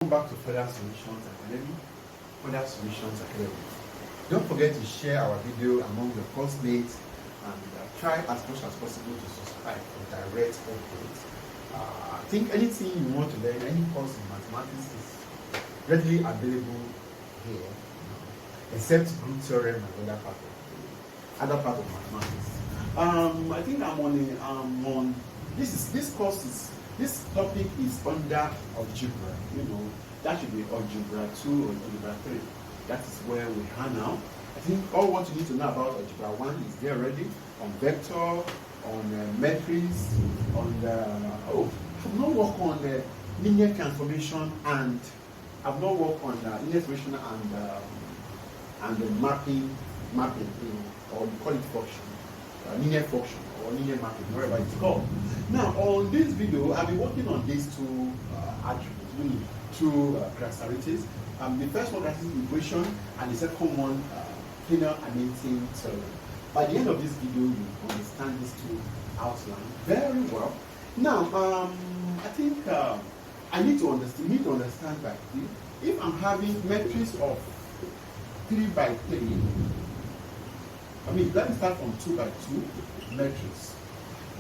Welcome back to Further Solutions Academy. Further Solutions Academy. Don't forget to share our video among your classmates and try as much as possible to subscribe for direct updates. I think anything you want to learn, any course in mathematics is readily available here, except group theorem and other part of mathematics. I think I'm on this topic is under algebra. That should be algebra 2 or algebra 3. That is where we are now. I think all what you need to know about algebra 1 is there already, on vector, on matrix, on the I've not worked on the linear transformation, and I've not worked on the linear transformation and the mapping, or you call it function, linear function or linear mapping, whatever it's called. Now, on this video, I'll be working on these two attributes, really two characteristics. The first one, characteristic equation, and the second one, planar annulating theorem. By the end of this video, you understand these two outlines very well. Now, I think I need to understand. You need to understand that if I'm having matrix of 3 by 3, let me start from 2 by 2 matrix.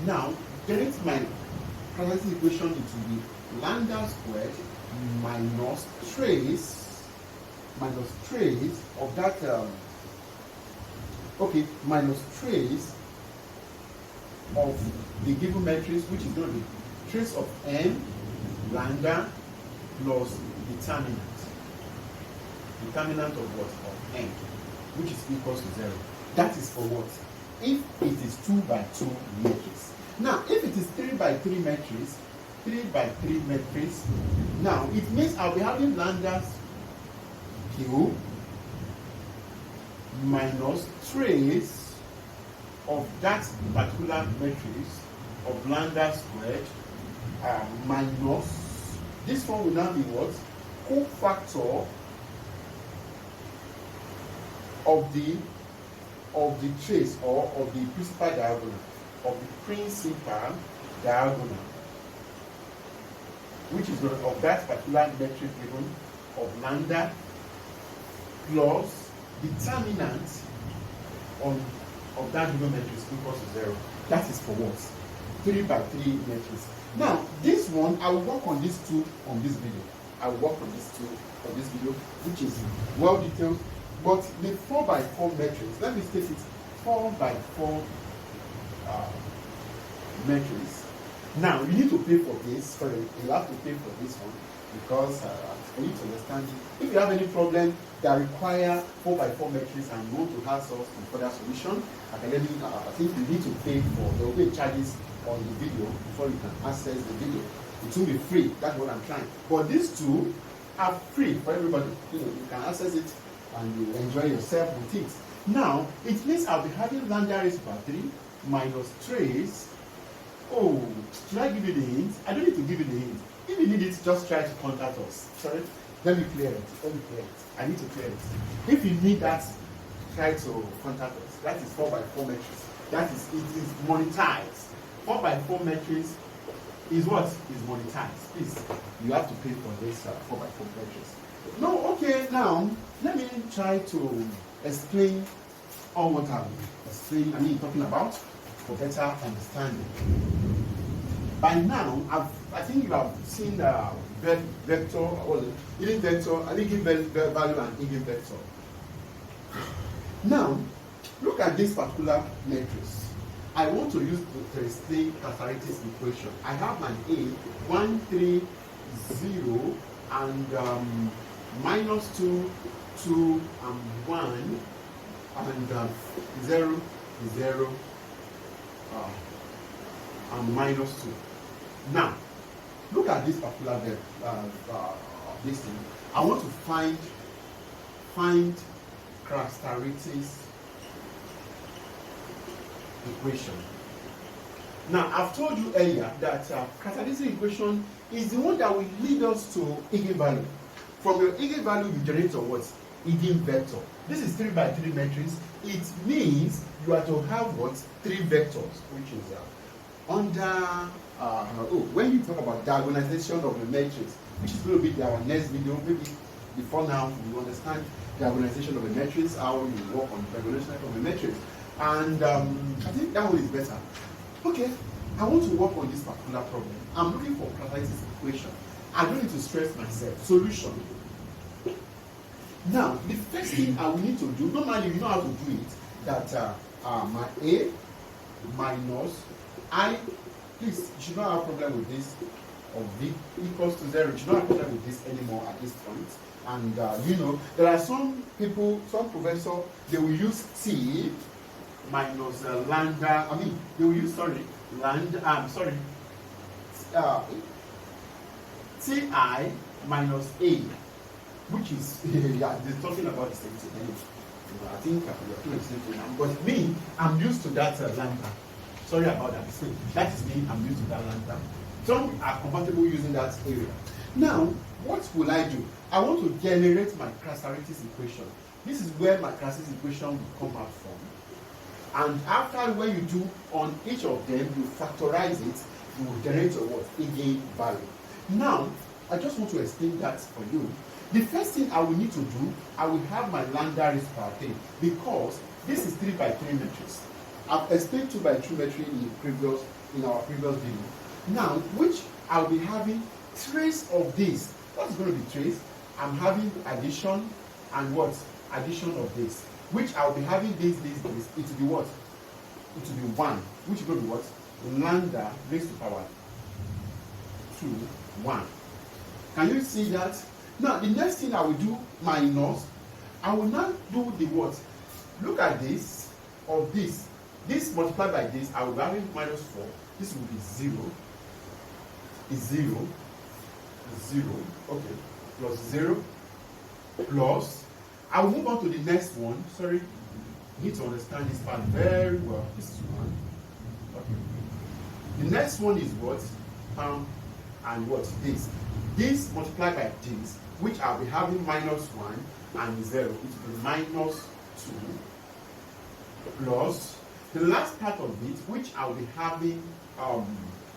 Now, get my characteristic equation, it will be lambda squared minus trace of that. Minus trace of the given matrix, which is going to be trace of n lambda plus determinant of what? Of n, which is equals to 0. That is for what? If it is 2 by 2 matrix. Now, if it is 3 by 3 matrix, now it means I'll be having lambda cube minus trace of that particular matrix of lambda squared minus this one will now be what? Cofactor of the trace or of the principal diagonal, which is of that particular metric given of lambda plus determinant of that given matrix equals to 0. That is for what? 3 by 3 matrix. Now, this one, I will work on these two on this video. Which is well detailed. But the 4 by 4 matrix, let me state it, 4 by 4 matrix. Now, you need to pay for this. Sorry, you have to pay for this one because for you to understand it. If you have any problem that require 4 by 4 matrix and you want to have source and further solution, I think you need to pay for, there will be charges on the video before you can access the video. It will be free, that's what I'm trying. But these two are free for everybody. You can access it and you enjoy yourself with it. Now, it means I'll be having lambda raised by 3 minus trace. Oh, should I give you the hint? I don't need to give you the hint. If you need it, just try to contact us. Sorry? Let me clear it. I need to clear it. If you need that, try to contact us. That is 4 by 4 matrix. It is monetized. 4 by 4 matrix is what? Is monetized. Please, you have to pay for this 4 by 4 matrix. No, okay, now, let me try to explain all what I'm talking about for better understanding. By now, I think you have seen vector, or eigenvalue and eigenvector. Now, look at this particular matrix. I want to use to explain characteristic equation. I have an A, 1, 3, 0, and minus 2, 2, and 1, and 0, 0, and minus 2. Now, look at this particular this thing. I want to find characteristics equation. Now, I've told you earlier that characteristic equation is the one that will lead us to eigenvalue. From your eigenvalue, you generate a what? Eigenvector. This is 3 by 3 matrix. It means you are to have what? 3 vectors, which is under when you talk about diagonalization of the matrix, which is going to be our next video. Maybe before now, we understand the organization of a matrix, how you work on the regulation of a matrix. And I think that one is better. Okay, I want to work on this particular problem. I'm looking for catalysis equation. I don't need to stress myself. Solution. Now, the first thing I will need to do, normally you know how to do it, that my A minus I, please, you should not have a problem with this, of V equals to 0. You should not have a problem with this anymore at this point. And you know, there are some people, some professor, they will use T minus lambda, they will use, Ti minus A, which is, yeah, they're talking about the same thing. I think you're doing the same thing now. But me, I'm used to that lambda. Sorry about that. That is me, I'm used to that lambda. Some are comfortable using that area. Now, what will I do? I want to generate my Caylay equation. This is where my Caylay equation will come out from. And after, when you do on each of them, you factorize it, you will generate a what? Eigenvalue. Now, I just want to explain that for you. The first thing I will need to do, I will have my lambda raised to power 10, because this is 3 by 3 matrix. I've explained 2 by 2 matrix in our previous video. Now, which I'll be having trace of this. What's going to be trace? I'm having addition and what? Addition of this. Which I'll be having this. It will be what? It will be 1. Which is going to be what? Lambda raised to power 2, 1. Can you see that? Now, the next thing I will do, minus, I will now do the what? Look at this, of this. This multiplied by this, I will be having minus 4. This will be 0. Is 0. 0. Okay. Plus 0. Plus. I will move on to the next one. Sorry. You need to understand this part very well. This is 1. Okay. The next one is what? And what? This. This multiplied by this, which I'll be having minus 1 and 0. It will be minus 2 plus the last part of it, which I'll be having.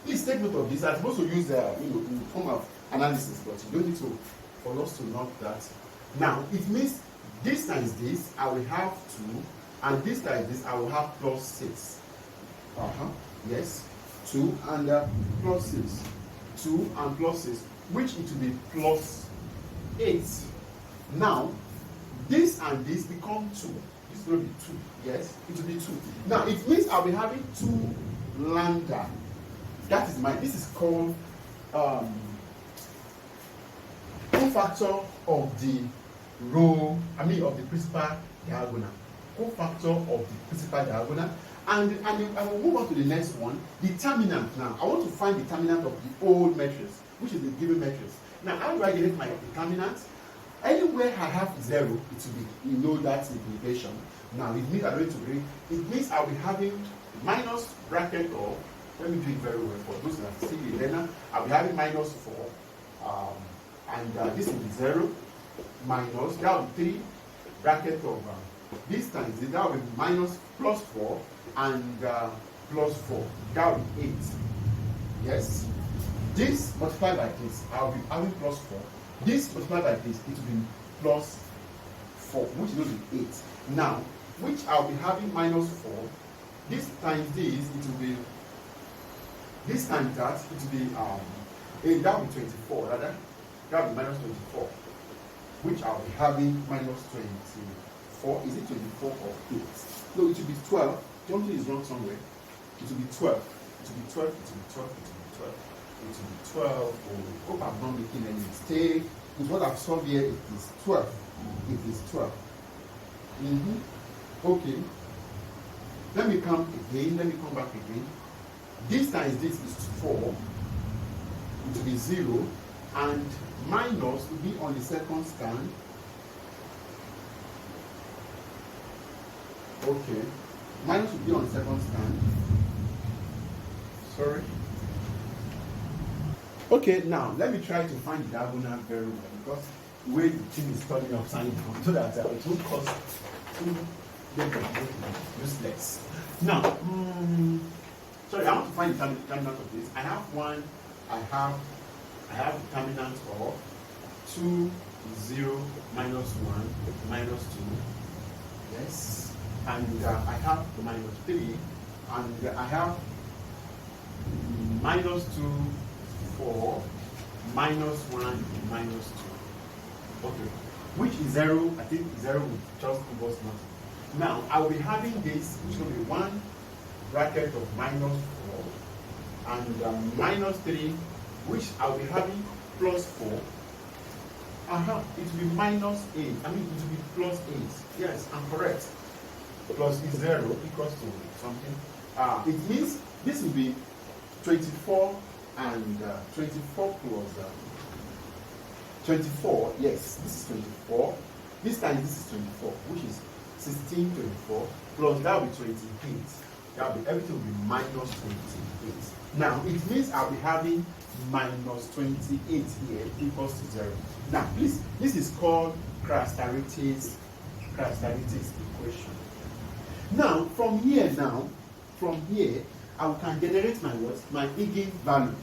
Please take note of this. I'm supposed to use in the form of analysis, but you don't need to for us to note that. Now it means this times this, I will have 2, and this times this, I will have plus 6. Yes, 2 and plus 6. 2 and plus 6, which it will be plus 8. Now, this and this become 2. It's going to be 2. Yes, it will be 2. Now, it means I'll be having 2 lambda. That is this is called cofactor of the row, of the principal diagonal. Cofactor of the principal diagonal. And I will move on to the next one, determinant now. I want to find the determinant of the old matrix, which is the given matrix. Now, how do I get my determinant? Anywhere I have 0, it will be, you know that's the negation. Now, it means I don't need to bring, it means I'll be having minus bracket of, let me do it very well for those that are still a learner. I'll be having minus 4, and this will be 0, minus, that will be 3, bracket of, this times it, that will be minus plus 4, and plus 4, that will be 8. Yes. This multiplied by this, I'll be having plus 4. This multiplied by this, it will be plus 4, which is going to be 8. Now, which I'll be having minus 4. This times this, it will be, this times that, it will be, that will be 24, rather. That will be minus 24. Which I'll be having minus 24. Is it 24 or 8? No, it will be 12. Something is wrong somewhere. It will be 12. It will be 12. It will be 12. It will be 12. It will be 12. Oh, hope I'm not making any mistake. With what I've solved here, it is 12. It is 12. Okay. Let me come again. Let me come back again. This times this is 4. It will be 0. And minus will be on the second stand. Okay. Minus will be on the second stand. Sorry. Okay, now let me try to find the diagonal very well, because the way the thing is turning upside down, so that it won't cause useless. Now, sorry, I want to find the determinant of this. I have 1, I I have determinant of 2, 0, minus 1, minus 2. Yes. And I have minus 3. And I have minus 2, 4, minus 1, minus 2. Okay. Which is 0? I think 0 will just give us nothing. Now, I will be having this, which will be 1 bracket of minus 4, and minus 3, which I will be having plus 4. It will be minus 8. I mean, it will be plus 8. Yes, I'm correct. Plus is 0 equals to something. It means this will be 24 and 24 plus 24. Yes, this is 24. This time this is 24, which is 16, 24 plus that will be 28. That will be, everything will be minus 28. Now it means I'll be having minus 28 here equals to 0. Now please, this is called Cras-Tarita's equation. Now from here, I can generate my what? My eigenvalue.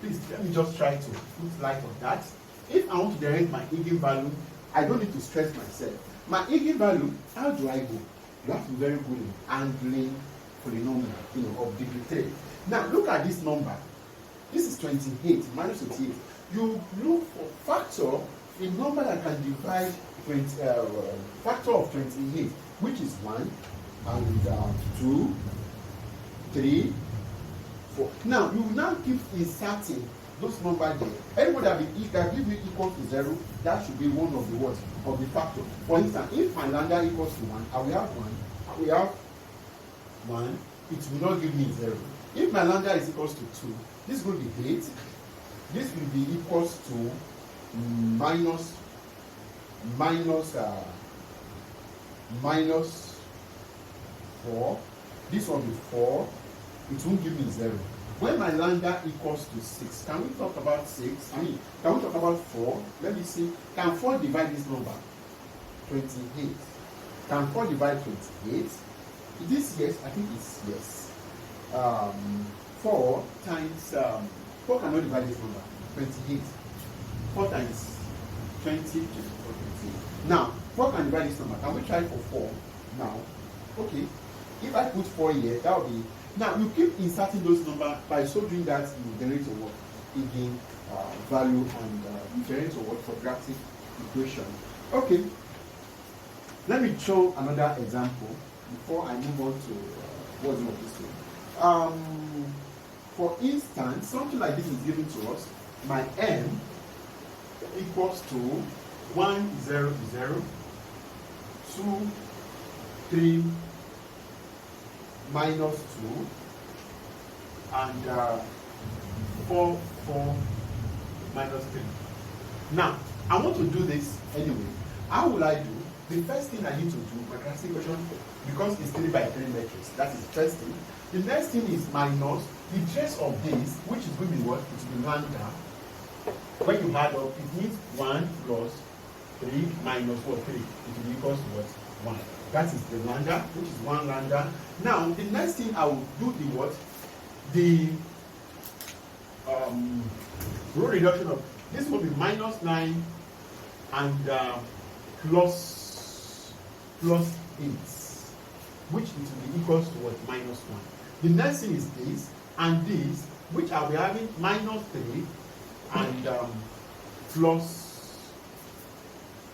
Please let me just try to put light on that. If I want to generate my eigenvalue, I don't need to stress myself. My eigenvalue, how do I go? You have to be very good in handling polynomial, of degree 3. Now look at this number. This is 28 minus 28. You look for factor, a number that can divide factor of 28, which is 1 and 2, 3, 4. Now you will now keep inserting those numbers there. Anybody that give you equal to 0, that should be one of the words of the factor. For instance, if my lambda equals to 1, I will have 1. I will have 1. It will not give me 0. If my lambda is equals to 2, this will be 8. This will be equals to minus 4. This will be 4. It won't give me 0. When my lambda equals to 6, can we talk about 6? I mean, can we talk about 4? Let me see. Can 4 divide this number? 28. Can 4 divide 28? This yes, I think it's yes. 4 times 4 cannot divide this number. 28. 4 times 20, 24, 28. Now, 4 can divide this number. Can we try for 4 now? Okay. If I put 4 here, that will be. Now you keep inserting those numbers. By so doing that, you generate a what? Eigen value and you generate a what? Quadratic equation. Okay. Let me show another example before I move on to what's not this way. For instance, something like this is given to us. My m equals to 1, 0, 0, 2, 3, minus 2, and 4, 4, minus 3. Now, I want to do this anyway. How will I do? The first thing I need to do, my classification, because it's 3 by 3 matrix, that is the first thing. The next thing is minus the trace of this, which is going to be what? It will be lambda. When you add up, it means 1 plus 3 minus what? 3. It will be equals to what? 1. That is the lambda, which is 1 lambda. Now, the next thing I will do the what? The row reduction of this will be minus 9 and plus 8, which it will be equals to what? Minus 1. The next thing is this and this, which I'll be having minus 3 and plus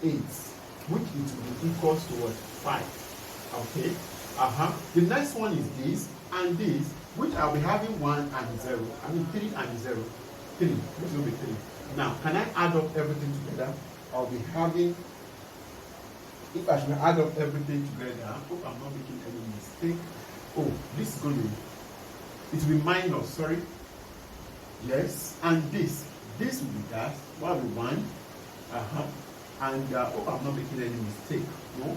8, which it will be equals to what? 5. Okay. The next one is this and this, which I'll be having 1 and 0. I mean 3 and 0. 3, which will be 3. Now, can I add up everything together? I'll be having, if I should add up everything together, I hope I'm not making any mistake. Oh, this is going to be, it will be minus, sorry. Yes, and this will be that. What will be 1? And hope I'm not making any mistake. No.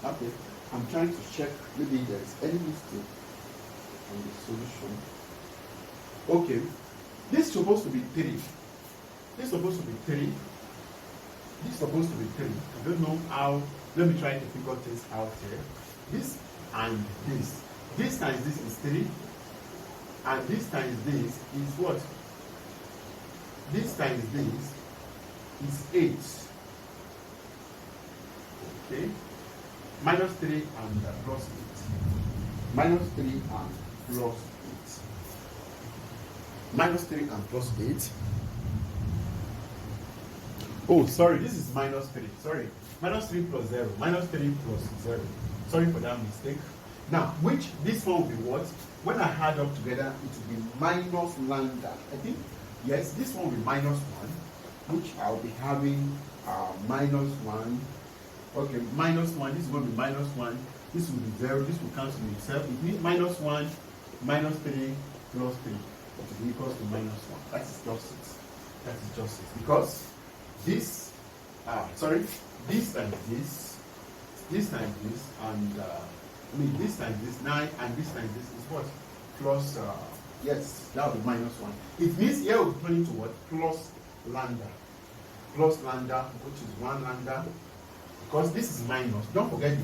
Okay. I'm trying to check maybe there is any mistake on the solution. Okay. This is supposed to be 3. This is supposed to be 3. This is supposed to be 3. I don't know how. Let me try to figure things out here. This and this. This times this is 3. And this times this is what? this times this is 8. Okay, minus 3 and plus 8. Minus 3 and plus 8. Minus 3 and plus 8. Oh, sorry, this is minus 3. Sorry, minus 3 plus 0. Minus 3 plus 0. Sorry for that mistake. Now, which this one will be what? When I add up together, it will be minus lambda. I think, yes, this one will be minus 1, which I'll be having minus 1. Okay, minus 1. This is going to be minus 1. This will be 0. This will cancel itself. It means minus 1, minus 3, plus 3. It will be equals to minus 1. That is just it. That is just it. Because this, this times this times this, and this times this 9, and this times this is what? Plus, yes, that will be minus 1. It means here we'll be turning to what? Plus lambda. Plus lambda, which is 1 lambda. Because this is minus. Don't forget the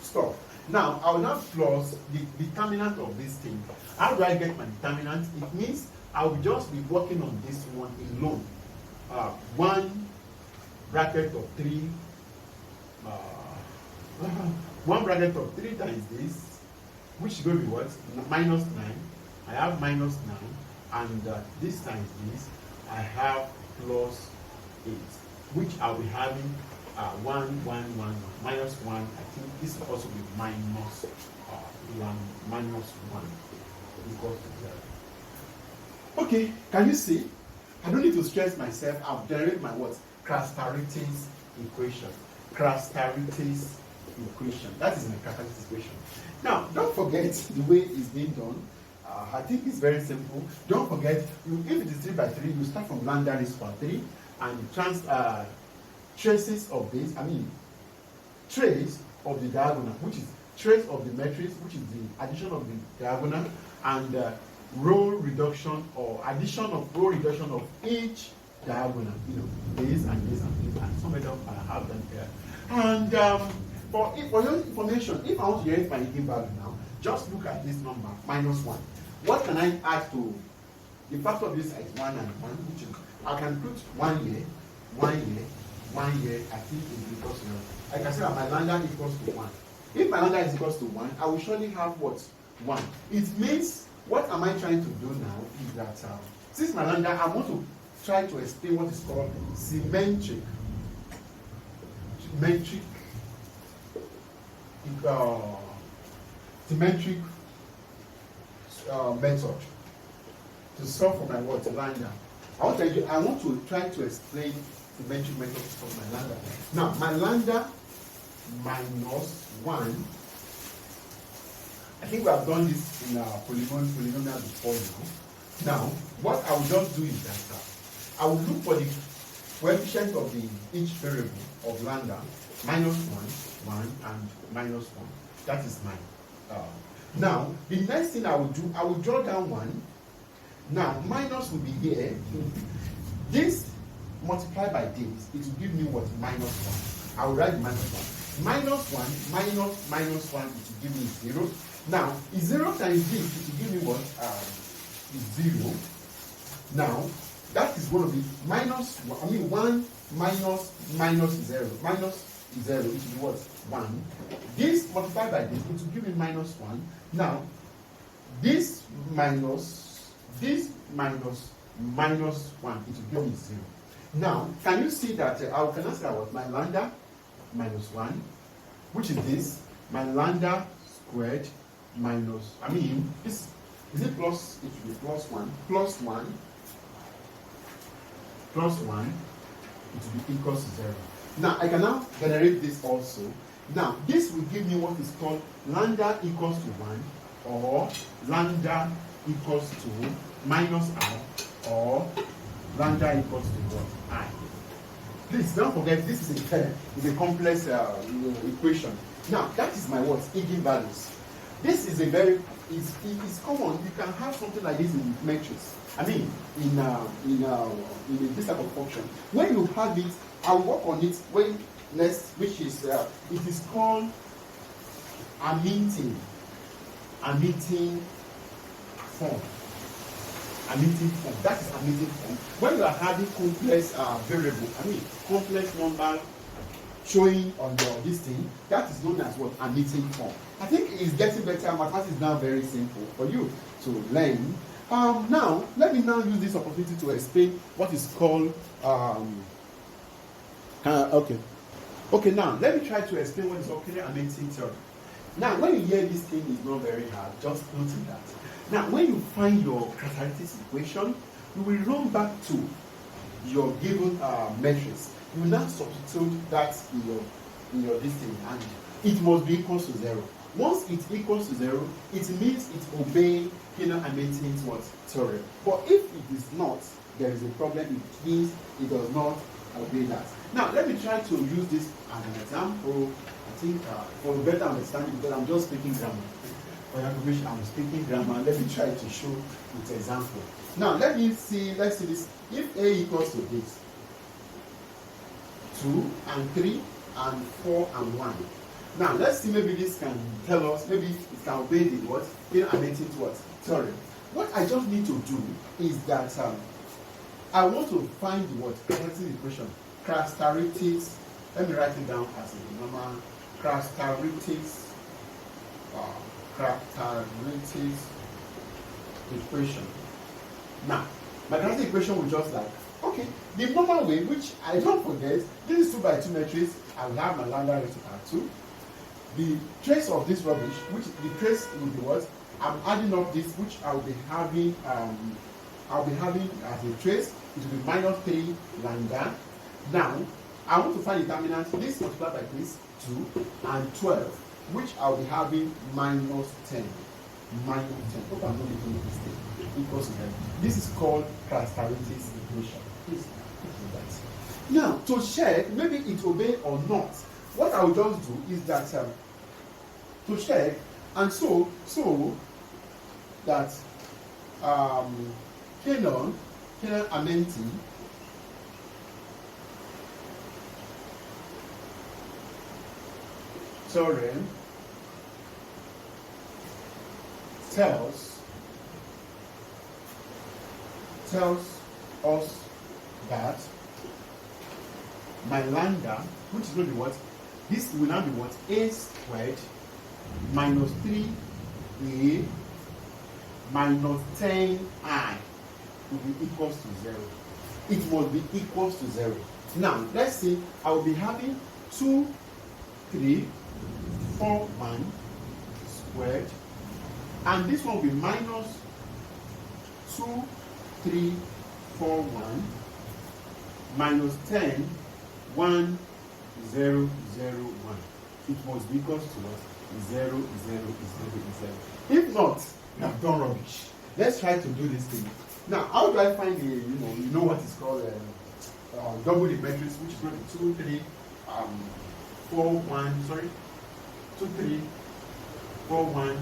stuff. Now, I will now plus the determinant of this thing. How do I get my determinant? It means I will just be working on this one alone. 1 bracket of 3. 1 bracket of 3 times this, which is going to be what? Minus 9. I have minus 9, and this times this, I have plus 8, which I'll be having 1, 1, 1, 1, minus 1. I think this will also be minus 1, minus 1 equals to 0. Okay, can you see? I don't need to stress myself. I've generated my what? Cras-Tarita's equation. Cras-Tarita's equation. That is my Cras-Tarita's equation. Now, don't forget the way it's being done. I think it's very simple. Don't forget, if it is 3 by 3, you start from lambda raised to 3, and traces of this, trace of the diagonal, which is trace of the matrix, which is the addition of the diagonal, and row reduction or addition of row reduction of each diagonal. This and this and this, and some of them I have them here. And for your information, if I want to generate my eigenvalue now, just look at this number, minus 1. What can I add to the factor of this is 1 and 1, which is, I can put 1 here, 1 here, 1 here. I think it equals to 0. I can say that my lambda equals to 1. If my lambda is equals to 1, I will surely have what? 1. It means, what am I trying to do now is that since my lambda, I want to try to explain what is called symmetric method to solve for my what? Lambda. I want to try to explain symmetric method to solve my lambda. Now, my lambda minus 1. I think we have done this in our polynomial before now. Now, what I will just do is that I will look for the coefficient of each variable of lambda, minus 1, 1, and minus 1. That is mine. Now, the next thing I will do, I will draw down 1. Now, minus will be here. This multiplied by this, it will give me what? Minus 1. I will write minus 1. Minus 1, minus 1, it will give me 0. Now, 0 times this, it will give me what? Is 0. Now, that is going to be minus, 1 minus 0. Minus 0, it will be what? 1. This multiplied by this, it will give me minus 1. Now, this minus 1, it will give me 0. Now, can you see that I can ask about my lambda minus 1, which is this, my lambda squared minus, is it plus, it should be plus 1, plus 1, plus 1, it will be equals to 0. Now, I can now generate this also. Now, this will give me what is called lambda equals to 1, or lambda equals to minus I, or lambda equals to what? I. Please don't forget, this is a complex equation. Now, that is my what? Eigenvalues. This is a very, it's common. You can have something like this in matrix. In this type of function. When you have it, I'll work on it when next, which is, it is called Hamilton form. admitting form. That is admitting form. When you are having complex variable, complex number showing on your this thing, that is known as what? Admitting form. I think it's getting better. Mathematics is now very simple for you to learn. Now, let me now use this opportunity to explain what is called okay, now let me try to explain what is Caylay admitting theorem. Now, when you hear this thing is not very hard, just note that. Now, when you find your characteristics equation, you will run back to your given matrix. You will now substitute that in your this thing, and it must be equal to 0. Once it equals to 0, it means it obeys Caylay admitting what? Theorem. But if it is not, there is a problem. It means it does not obey that. Now, let me try to use this as an example. I think for better understanding, because I'm just speaking grammar. For your information, I'm speaking grammar. Let me try to show with example. Now, let's see this. If A equals to this, 2 and 3 and 4 and 1. Now, let's see, maybe this can tell us, maybe it can obey the what? Caylay admitting what? Theorem. What I just need to do is that I want to find the what? Characteristic equation. Characteristics. Let me write it down as a normal characteristics equation. Now, my characteristic equation will just like, okay, the normal way, which I don't forget, this is 2 by 2 matrix. I will have my lambda raised to R2. The trace of this rubbish, which the trace will be what? I'm adding up this, which I'll be having as a trace. It will be minus 3 lambda. Now, I want to find the determinant. This multiplied by this 2 and 12, which I'll be having minus 10. Minus 10. Hope I'm not making a mistake. Equals to that. This is called characteristics equation. Now, to check maybe it obey or not, what I will just do is that to check, and so that Caylay admitting theorem tells us that my lambda, which is going to be what? This will now be what? A squared minus 3a minus 10i will be equals to 0. It must be equals to 0. Now, let's say I will be having 2, 3, 4, 1 squared, and this one will be minus 2, 3, 4, 1 minus 10, 1, 0, 0, 1. It must be equals to what? 0, 0, 0, 0. If not, I've done rubbish. Let's try to do this thing. Now, how do I find the, you know what is called double the matrix, which is going to be 2, 3, 4, 1, sorry, 2, 3, 4, 1,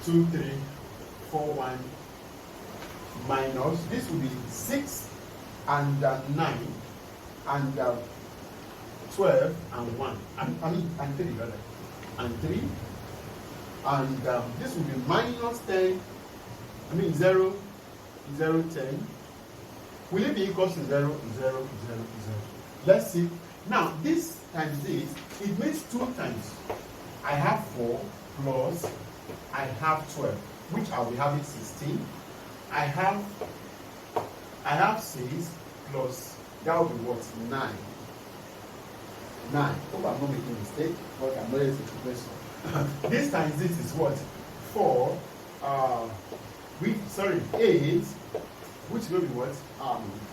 2, 3, 4, 1, minus, this will be 6 and 9, and 12 and 1, and 3 rather, and 3, and this will be minus 10, 0, 0, 10. Will it be equals to 0, 0, 0, 0? Let's see. Now, this times this, it makes 2 times. I have 4 plus, I have 12, which I'll be having 16. I have 6 plus, that will be what? 9. 9. Hope I'm not making a mistake, but I'm not able to question. This times this is what? 4, 8, which will be what?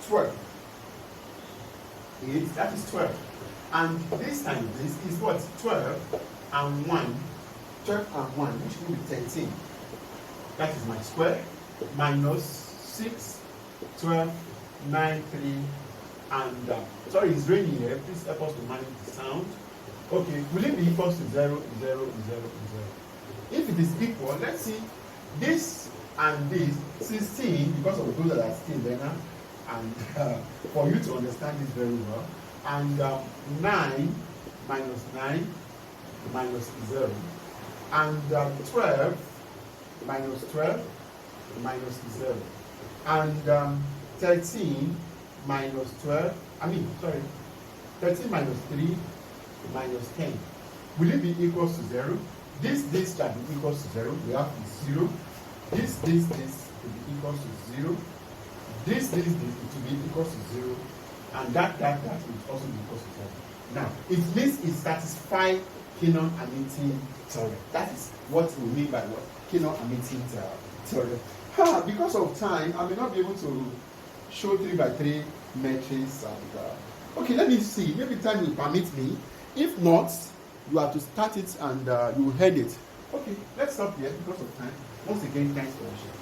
12. 8, that is 12. And this times this is what? 12 and 1. 12 and 1, which will be 13. That is my square. Minus 6, 12, 9, 3, and sorry, it's raining here. Please help us to manage the sound. Okay, will it be equals to 0, 0, 0, 0? If it is equal, let's see, this and this, 16, because of those that are still there, and for you to understand this very well, and 9 minus 9 minus 0, and 12 minus 12 minus 0. And 13 minus 12, 13 minus 3 minus 10. Will it be equals to 0? This shall be equals to 0. We have 0. This will be equals to 0. This it will be equals to 0. And that will also be equals to 0. Now, it means it satisfies Cannon-Hamilton theorem. That is what we mean by what? Cannon-Hamilton theorem. Because of time, I may not be able to show 3 by 3 matrix. Okay, let me see. Maybe time will permit me. If not, you have to start it and you will head it. Okay, let's stop here because of time. Once again, thanks for watching.